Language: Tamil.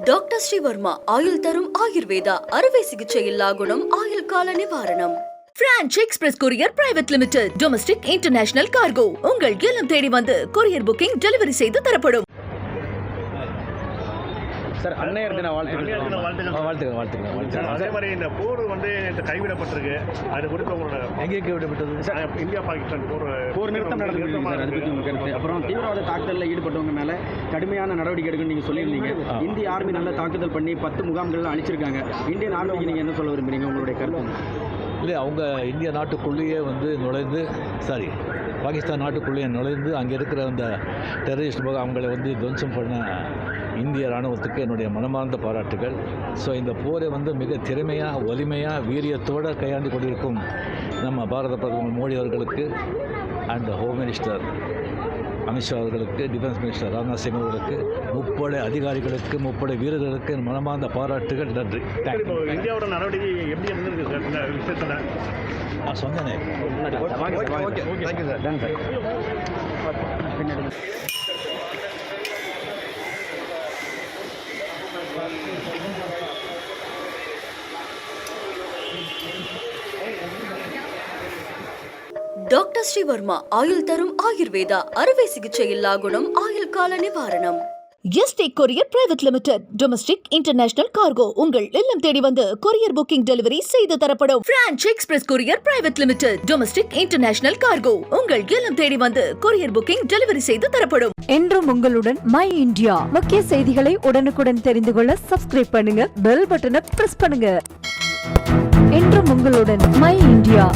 டாக்டர் ஸ்ரீவர்மா ஆயுள் தரும் ஆயுர்வேதா அறுவை சிகிச்சை இல்லா குணம் ஆயுள் கால நிவாரணம். Branch express courier private limited domestic international cargo உங்கள் இல்லம் தேடி வந்து கொரியர் புக்கிங் டெலிவரி செய்து தரப்படும். சார் அன்னையர் தின வாழ்த்துக்கள். அதே மாதிரி இந்த போர் வந்து கைவிடப்பட்டிருக்கு. அது குறித்து உங்களோட எங்கே கைவிடப்பட்டது சார்? இந்தியா பாகிஸ்தான் போர் நிறுத்தம் நடந்திருக்கு சார். அதை பற்றி உங்கள் கருத்து. அப்புறம் தீவிரவாத தாக்குதலில் ஈடுபட்டவங்க மேலே கடுமையான நடவடிக்கை எடுக்கணும்னு நீங்கள் சொல்லியிருந்தீங்க. இந்திய ஆர்மி நல்ல தாக்குதல் பண்ணி 10 முகாம்கள்லாம் அழிச்சிருக்காங்க. இந்தியன் ஆர்மிக்கு நீங்கள் என்ன சொல்ல விரும்புறீங்க? உங்களுடைய கருத்து இல்லை, அவங்க இந்திய நாட்டுக்குள்ளேயே நுழைந்து பாகிஸ்தான் நாட்டுக்குள்ளேயே நுழைந்து அங்கே இருக்கிற அந்த டெரரிஸ்ட் போக அவங்களை துவம்சம் பண்ண இந்திய இராணுவத்துக்கு என்னுடைய மனமார்ந்த பாராட்டுகள். ஸோ இந்த போரை மிக திறமையாக வலிமையாக வீரியத்தோடு கையாண்டு கொண்டிருக்கும் நம்ம பாரத பிரதமர் மோடி அவர்களுக்கு அண்ட் ஹோம் மினிஸ்டர் அமித்ஷா அவர்களுக்கு, டிஃபென்ஸ் மினிஸ்டர் ராஜ்நாத் சிங் அவர்களுக்கு, முப்படை அதிகாரிகளுக்கு, முப்படை வீரர்களுக்கு மனமார்ந்த பாராட்டுகள். நன்றி. இந்தியாவோட நடவடிக்கை எப்படி இருந்திருக்கு இந்த விஷயத்தில்? நான் சொன்னேனே. டாக்டர் ஸ்ரீவர்மா ஆயுள் தரும் ஆயுர்வேதா அறுவை சிகிச்சை இல்லா குணம் ஆயுள் கால நிவாரணம். Yesterday courier private limited domestic international cargo உங்கள் இல்லம் தேடி வந்து கொரியர் புக்கிங் டெலிவரி செய்து தரப்படும். Branch express courier private limited domestic international cargo உங்கள் இல்லம் தேடி வந்து கொரியர் புக்கிங் டெலிவரி செய்து தரப்படும். என்றும் உங்களுடன் மை இந்தியா. முக்கிய செய்திகளை உடனுக்குடன் தெரிந்து கொள்ள சப்ஸ்கிரைப் பண்ணுங்க, பெல் பட்டனை பிரஸ் பண்ணுங்க. என்றும் உங்களுடன் மை இந்தியா.